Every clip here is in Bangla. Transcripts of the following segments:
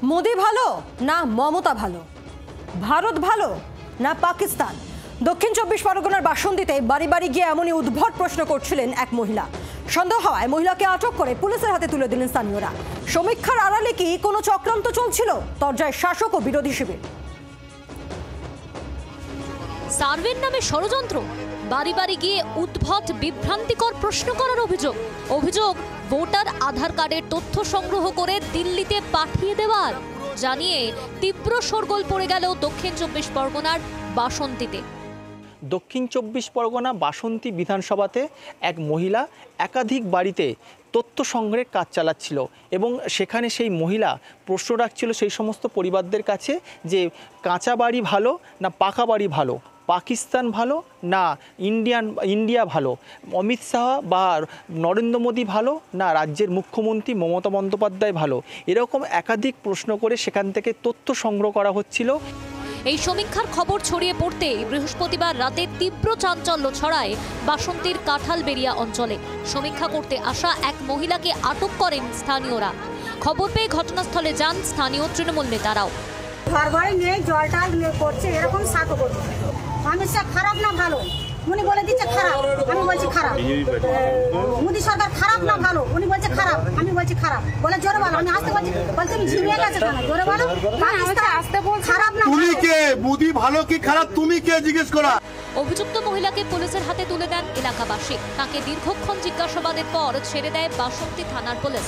মোদি ভালো না মমতা ভালো, ভারত ভালো না পাকিস্তান? দক্ষিণ 24 পরগনার বাসন্তীতে বাড়ি বাড়ি গিয়ে এমনই উদ্ভট প্রশ্ন করছিলেন এক মহিলা। সন্দেহ হওয়ায় মহিলাকে আটক করে পুলিশের হাতে তুলে দিলেন স্থানীয়রা। সমীক্ষার আড়ালে কি কোনো চক্রান্ত চলছিল? তরজায় শাসক ও বিরোধী শিবির। সার্ভের নামে ষড়যন্ত্র, বাড়ি বাড়ি গিয়ে উদ্ভট বিভ্রান্তিকর প্রশ্ন করার অভিযোগ ভোটার আধার কার্ডের তথ্য সংগ্রহ করে দিল্লিতে পাঠিয়ে দেওয়ার জানিয়ে তীব্র শোরগোল পড়ে গেল দক্ষিণ 24 পরগনার বাসন্তীতে। দক্ষিণ 24 পরগনা বাসন্তী বিধানসভাতে এক মহিলা একাধিক বাড়িতে তথ্য সংগ্রহের কাজ চালাচ্ছিল এবং সেখানে সেই মহিলা প্রশ্ন রাখছিল সেই সমস্ত পরিবারদের কাছে যে কাঁচা বাড়ি ভালো না পাকা বাড়ি ভালো, পাকিস্তান ভালো না ইন্ডিয়া ভালো, অমিত শাহ বা নরেন্দ্র মোদী ভালো না রাজ্যের মুখ্যমন্ত্রী মমতা বন্দ্যোপাধ্যায় ভালো, এরকম একাধিক প্রশ্ন করে সেখান থেকে তথ্য সংগ্রহ করা হচ্ছিল। এই সমীক্ষার খবর ছড়িয়ে পড়তে বৃহস্পতিবার রাতে তীব্র চাঞ্চল্য ছড়ায় বাসন্তীর কাঁঠালবেড়িয়া অঞ্চলে। সমীক্ষা করতে আসা এক মহিলাকে আটক করেন স্থানীয়রা। খবর পেয়ে ঘটনাস্থলে যান স্থানীয় তৃণমূল নেতারাও। ঘর ঘরে নিয়ে জলটা করছে, এরকম সাথে করছে। আমি সে খারাপ না ভালো, উনি বলে দিচ্ছে খারাপ, আমি বলছি খারাপ। মোদী সরকার খারাপ না ভালো, উনি বলছে খারাপ, আমি বলছি খারাপ। বলে জোরে বলো, আমি আসতে বলছি, বলছে তুমি ঝিমিয়ে গেছে কেন? জোরে বলো, আসতে বল। খারাপ না তুমি কে? মোদী ভালো কি খারাপ তুমি কে জিজ্ঞেস করা? অভিযুক্ত মহিলাকে পুলিশের হাতে তুলে দেন এলাকাবাসী। তাকে দীর্ঘক্ষণ জিজ্ঞাসাবাদের পর ছেড়ে দেয় বাসন্তী থানার পুলিশ।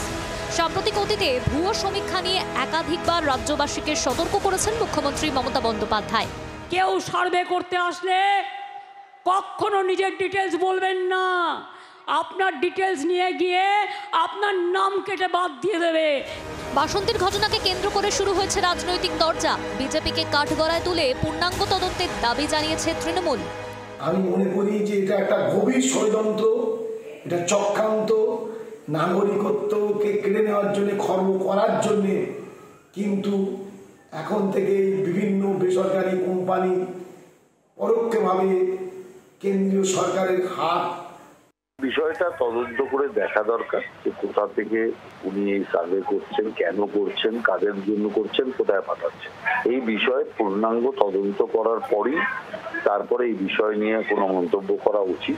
সাম্প্রতিক অতীতে ভুয়ো সমীক্ষা নিয়ে একাধিকবার রাজ্যবাসীকে সতর্ক করেছেন মুখ্যমন্ত্রী মমতা বন্দ্যোপাধ্যায়। কেউ সার্ভে করতে আসলে কখনো নিজের ডিটেলস বলবেন না, আপনার ডিটেলস নিয়ে গিয়ে আপনার নাম কেটে বাদ দিয়ে দেবে। বাসন্তীর ঘটনাকে কেন্দ্র করে শুরু হয়েছে রাজনৈতিক তরজা। বিজেপিকে কাঠগড়ায় তুলে পূর্ণাঙ্গ তদন্তের দাবি জানিয়েছে তৃণমূল। আমি মনে করি যে এটা একটা গভীর ষড়যন্ত্র, এটা চক্রান্ত, নাগরিকত্বকে কেড়ে নেওয়ার জন্য, খর্ব করার জন্য। কিন্তু এখন থেকে বিভিন্ন বেসরকারি কোম্পানি পরোক্ষভাবে কেন্দ্রীয় সরকারের হাত। বিষয়টা তদন্ত করে দেখা দরকার যে কোথা থেকে উনি এই সার্ভে করছেন, কেন করছেন, কাদের জন্য করছেন, কোথায় পাঠাচ্ছেন। এই বিষয়ে পূর্ণাঙ্গ তদন্ত করার পরই তারপরে এই বিষয় নিয়ে কোনো মন্তব্য করা উচিত।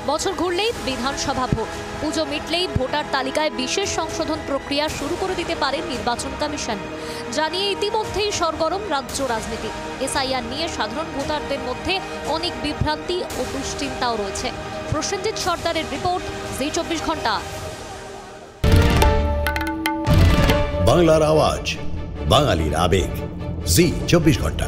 বছর ঘুরলেই বিধানসভা ভোট, পুজো মিটলেই ভোটার তালিকায় বিশেষ সংশোধন প্রক্রিয়া শুরু করে দিতে পারে নির্বাচন কমিশন। জানিয়ে ইতিমধ্যেই সরগরম রাজ্য রাজনীতি। এসআইআর নিয়ে সাধারণ ভোটারদের মধ্যে অনেক বিভ্রান্তি ও দুশ্চিন্তাও রয়েছে। প্রসেনজিৎ সর্দারের রিপোর্ট, জি 24 ঘন্টা। বাংলার আওয়াজ, বাঙালির আবেগ, জি 24 ঘন্টা।